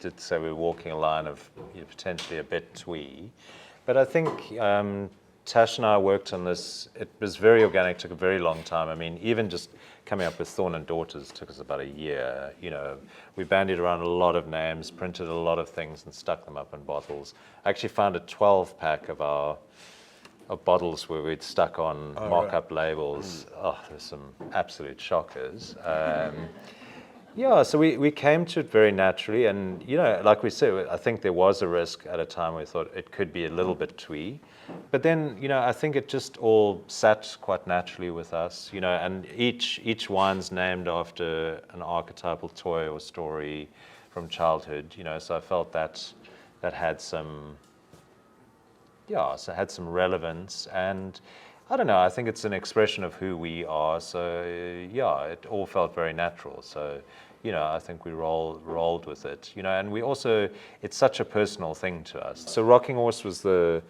did say we were walking a line of potentially a bit twee. But I think Tash and I worked on this. It was very organic, took a very long time. I mean, even just coming up with Thorne Daughters took us about a year. We bandied around a lot of names, printed a lot of things, and stuck them up in bottles. I actually found a 12-pack of bottles where we'd stuck on mock-up labels. Oh, there's some absolute shockers. So we came to it very naturally, and like we said, I think there was a risk at a time. We thought it could be a little bit twee, but then I think it just all sat quite naturally with us. And each wine's named after an archetypal toy or story from childhood. So I felt that had some. So it had some relevance, and I don't know, I think it's an expression of who we are, so it all felt very natural. So, I think we rolled with it, and we also, it's such a personal thing to us. So Rocking Horse was the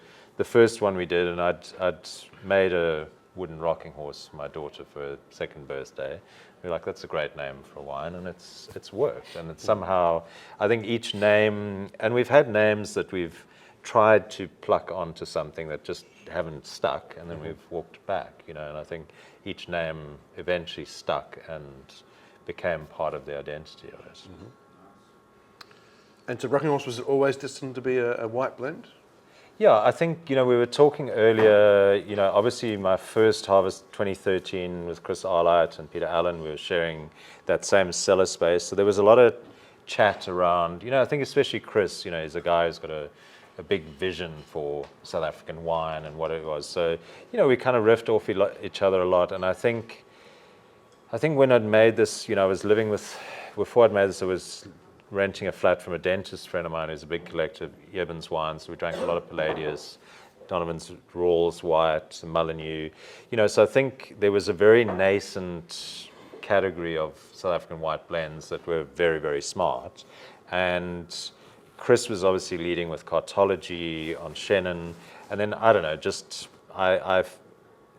first one we did, and I'd made a wooden rocking horse for my daughter for her second birthday. We were like, that's a great name for a wine, and it's worked, and it's somehow, I think each name, and we've had names that we've tried to pluck onto something that just haven't stuck, and then we've walked back, and I think each name eventually stuck and became part of the identity of it. And so Rocking Horse, was it always destined to be a white blend? Yeah, I think, we were talking earlier, obviously my first harvest, 2013, with Chris Arlight and Peter Allen, we were sharing that same cellar space, so there was a lot of chat around, I think especially Chris, he's a guy who's got a big vision for South African wine and what it was. So, we kind of riffed off each other a lot. And I think when I'd made this, I was living before I'd made this, I was renting a flat from a dentist friend of mine who's a big collector of Ebbins wines. So we drank a lot of Palladius, Donovan's Rawls, White, Mullineux. So I think there was a very nascent category of South African white blends that were very, very smart. And Chris was obviously leading with cartology on Chenin, and then I don't know, I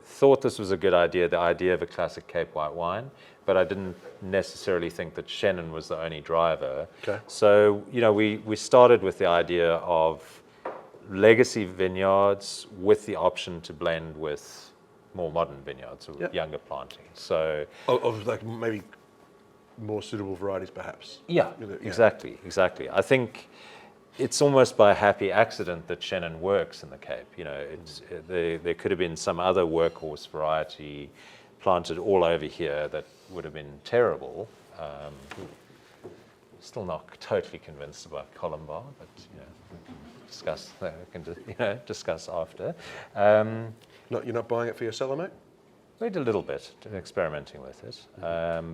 thought this was a good idea, the idea of a classic Cape white wine, but I didn't necessarily think that Chenin was the only driver. Okay. So we started with the idea of legacy vineyards with the option to blend with more modern vineyards or younger planting. So of like maybe more suitable varieties, perhaps. Yeah, exactly. I think it's almost by a happy accident that Chenin works in the Cape. There could have been some other workhorse variety planted all over here that would have been terrible. Still not totally convinced about Columbar, but we can discuss after. You're not buying it for your cellar, mate? We did a little bit, experimenting with it,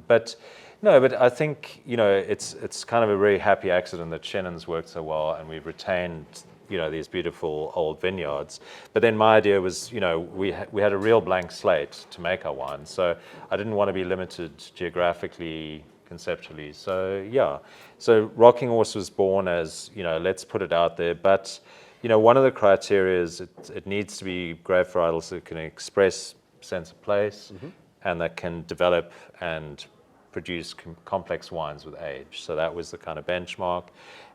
but I think it's kind of a very happy accident that Chenin's worked so well, and we've retained these beautiful old vineyards. But then my idea was we had a real blank slate to make our wine, so I didn't want to be limited geographically, conceptually. So Rocking Horse was born as let's put it out there, but one of the criteria is it needs to be grape varietals that can express sense of place, and that can develop and produce complex wines with age. So that was the kind of benchmark,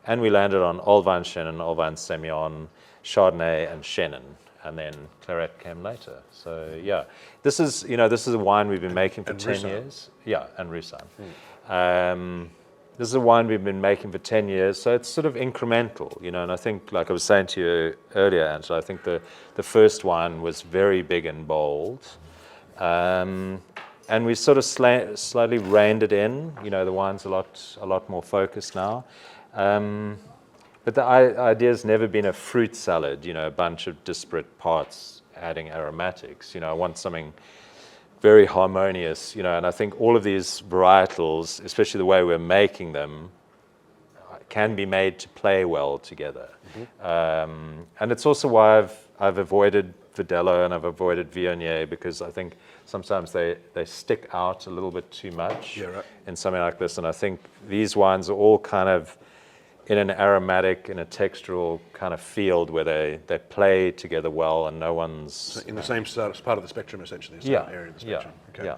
and we landed on Old Vine Chenin, Old Vine Semillon, Chardonnay, and Chenin, and then Claret came later. So this is a wine we've been making for 10 years. Yeah, and Roussanne. This is a wine we've been making for 10 years, so it's sort of incremental, and I think, like I was saying to you earlier, Angela, I think the first wine was very big and bold, and we sort of slightly reined it in. The wine's a lot more focused now, but the idea's never been a fruit salad, a bunch of disparate parts adding aromatics. I want something very harmonious, and I think all of these varietals, especially the way we're making them, can be made to play well together. And it's also why I've avoided Verdelho and I've avoided Viognier, because I think sometimes they stick out a little bit too much in something like this. And I think these wines are all kind of in an aromatic, in a textural kind of field where they play together well, and no one's... So in the same part of the spectrum, essentially, the same area of the spectrum. Yeah.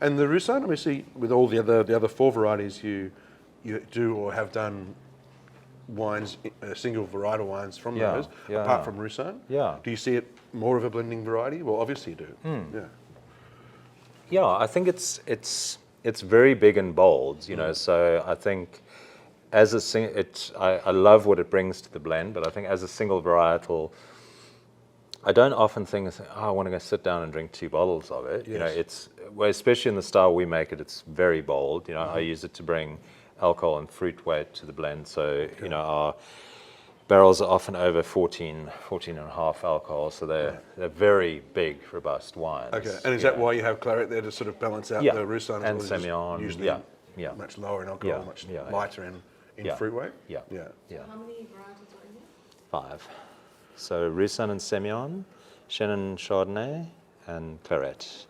And the Roussanne, let me see, with all the other four varieties you do or have done wines, single varietal wines from Yeah, those, yeah, apart yeah. from Roussanne? Yeah. Do you see it more of a blending variety? Well, obviously you do. Yeah. Yeah, I think it's very big and bold, you know. So I think as a I love what it brings to the blend, but I think as a single varietal, I don't often think, oh, I want to go sit down and drink 2 bottles of it. You know, Yes. especially in the style we make it, it's very bold. You know, I use it to bring alcohol and fruit weight to the blend. So, you know, our barrels are often over 14 and a half alcohol. So they're very big, robust wines. Okay, and is that why you have claret there to sort of balance out Yeah, the Roussanne? and as well, Semillon, usually yeah. much lower in alcohol, Yeah, much yeah, lighter in fruit weight? Yeah. Yeah. How many varieties are in there? 5. So Roussanne and Semillon, Chenin Chardonnay, and Claret.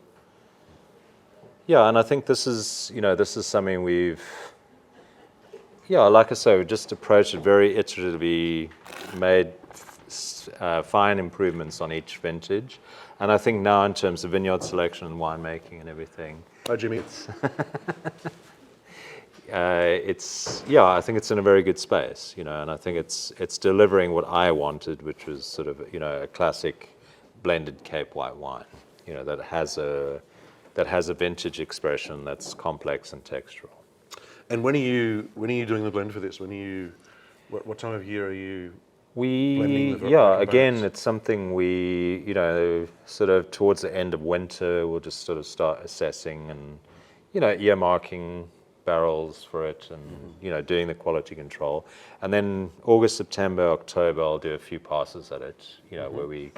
Yeah, and I think this is something we've, like I say, we just approached it very iteratively, made fine improvements on each vintage. And I think now in terms of vineyard selection and winemaking and everything, Hi, Jimmy. I think it's in a very good space, you know, and I think it's delivering what I wanted, which was sort of, you know, a classic blended Cape white wine, you know, that has a vintage expression that's complex and textural. And when are you doing the blend for this? What time of year are you blending the Again, components? it's something we, you know, sort of towards the end of winter, we'll just sort of start assessing and, you know, earmarking barrels for it and, you know, doing the quality control. And then August, September, October, I'll do a few passes at it, you know, where we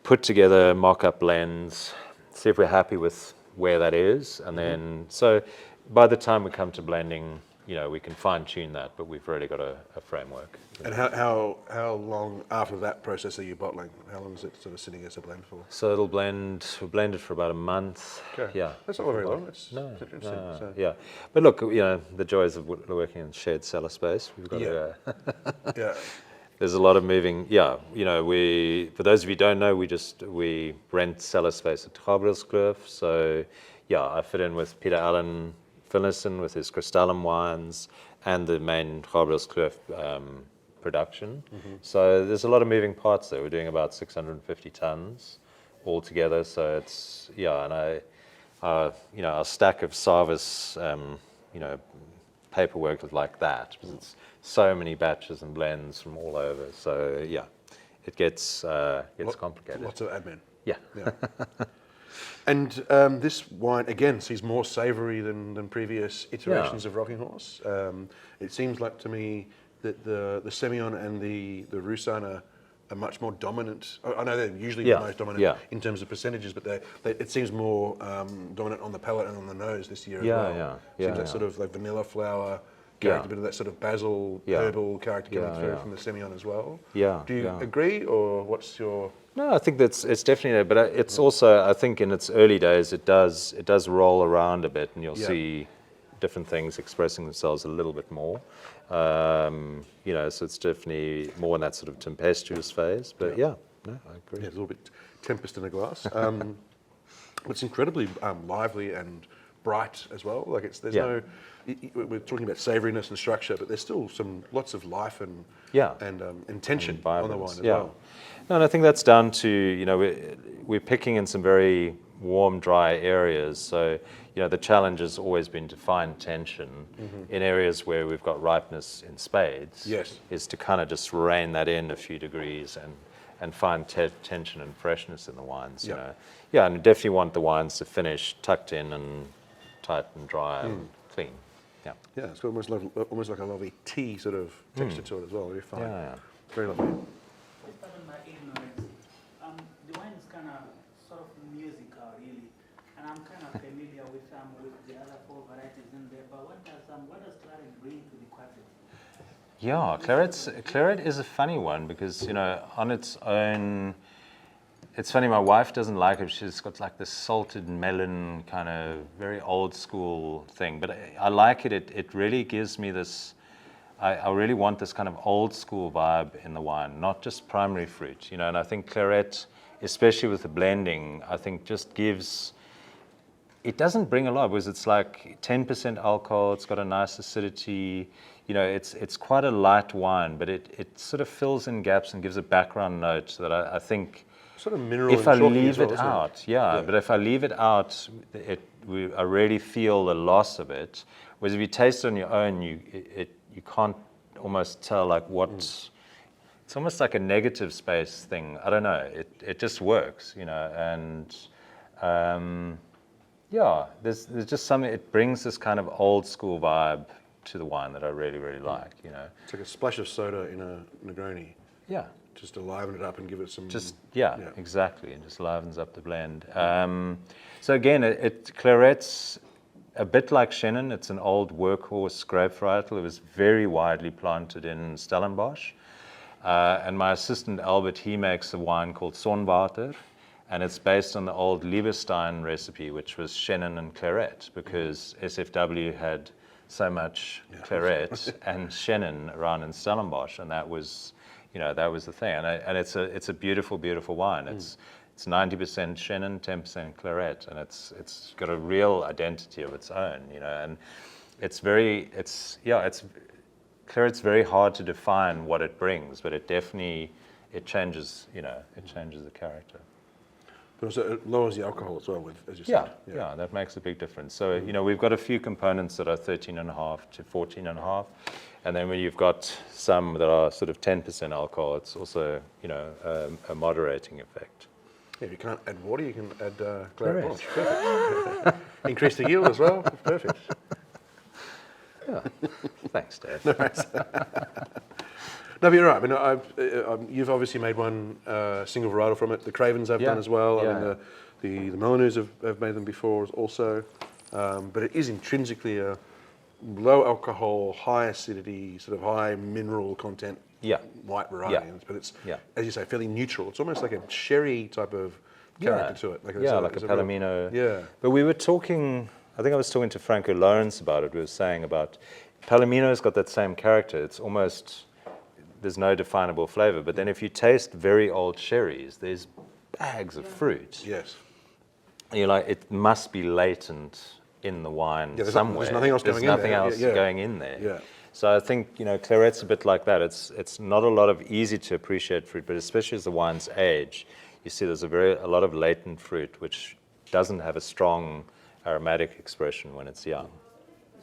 put together mock-up blends, see if we're happy with where that is. And then, so by the time we come to blending, you know, we can fine-tune that, but we've already got a framework. And how long after that process are you bottling? How long is it sort of sitting as a blend for? So we'll blend it for about a month. Okay. Yeah. That's not very long. That's interesting. No, So, yeah. But look, you know, the joys of working in shared cellar space. We've got yeah. there's a lot of moving. Yeah, you know, for those of you who don't know, we rent cellar space at Grabelskloof. So, yeah, I fit in with Peter Allen Finlayson with his Crystallum wines and the main Grabelskloof production. So there's a lot of moving parts there. We're doing about 650 tons altogether. So it's, and you know, our stack of Sarvis, you know, paperwork is like that because it's so many batches and blends from all over. So yeah, it gets complicated. Lots of admin. Yeah. And this wine, again, seems more savoury than previous iterations of Rocking Horse. It seems like to me that the Semillon and the Roussanne are much more dominant. I know they're usually the most dominant in terms of percentages, but it seems more dominant on the palate and on the nose this year as well. Seems like sort of like vanilla flower character, a bit of that sort of basil, herbal character coming through from the Semillon as well. Do you agree, or what's your... No, I think it's definitely there, but it's also, I think in its early days, it does roll around a bit, and you'll see different things expressing themselves a little bit more. You know, so it's definitely more in that sort of tempestuous phase. But no, I agree. Yeah, a little bit tempest in a glass. It's incredibly lively and bright as well. Like there's no. We're talking about savouriness and structure, but there's still lots of life and intention on the wine as well. No, and I think that's down to, you know, we're picking in some very warm, dry areas. So, you know, the challenge has always been to find tension in areas where we've got ripeness in spades. Yes. Is to kind of just rein that in a few degrees and find tension and freshness in the wines. You know, and you definitely want the wines to finish tucked in and tight and dry and clean. Yeah, it's got almost like a lovely tea sort of texture to it as well. Very fine. Very lovely. Just pardon my ignorance. The wine is kind of sort of musical, really, and I'm kind of familiar with the other 4 varieties in there. But what does claret bring to the quartet? Yeah, claret is a funny one because, you know, on its own. It's funny, my wife doesn't like it. She's got like this salted melon kind of very old school thing. But I like it. It really gives me this, I really want this kind of old school vibe in the wine, not just primary fruit, you know. And I think claret, especially with the blending, I think just gives, it doesn't bring a lot because it's like 10% alcohol. It's got a nice acidity. it's quite a light wine, but it sort of fills in gaps and gives a background note that I think Sort of mineral if and I chalky leave as well, it isn't out, but if I leave it out, I really feel the loss of it. Whereas if you taste it on your own, you can't almost tell like what's. It's almost like a negative space thing. I don't know. It just works, and. There's just something. It brings this kind of old school vibe to the wine that I really, really like. It's like a splash of soda in a Negroni. Yeah. Just to liven it up and give it some. Exactly, and just livens up the blend. So again, Claret's a bit like Chenin. It's an old workhorse grape varietal. It was very widely planted in Stellenbosch, and my assistant Albert, he makes a wine called Thorne Daughters. And it's based on the old Lieberstein recipe, which was Chenin and Claret, because SFW had so much Claret and Chenin around in Stellenbosch, and that was the thing. And it's a beautiful, beautiful wine. It's 90% Chenin, 10% Claret, and it's got a real identity of its own, And Claret's very hard to define what it brings, but it changes, it changes the character. But also it lowers the alcohol as well, as you said. Yeah, that makes a big difference. So, we've got a few components that are 13.5 to 14.5. And then when you've got some that are sort of 10% alcohol, it's also, a moderating effect. Yeah, if you can't add water, you can add Claret Blanc. Perfect. Increase the yield as well. Perfect. Yeah. Thanks, Dave. No, but you're right. I mean, you've obviously made one single varietal from it. The Cravens have done as well. I mean, the Molineux have made them before also. But it is intrinsically a low alcohol, high acidity, sort of high mineral content white variety. But it's, as you say, fairly neutral. It's almost like a sherry type of character to it. Like a Palomino. But we were talking, I think I was talking to Franco Lawrence about it. We were saying about Palomino's got that same character. It's almost... There's no definable flavor, but then if you taste very old sherries, there's bags of fruit. Yes. And you're like, it must be latent in the wine somewhere. There's nothing else going in there. Yeah. So I think, Claret's a bit like that. It's not a lot of easy to appreciate fruit, but especially as the wines age, you see there's a lot of latent fruit, which doesn't have a strong aromatic expression when it's young.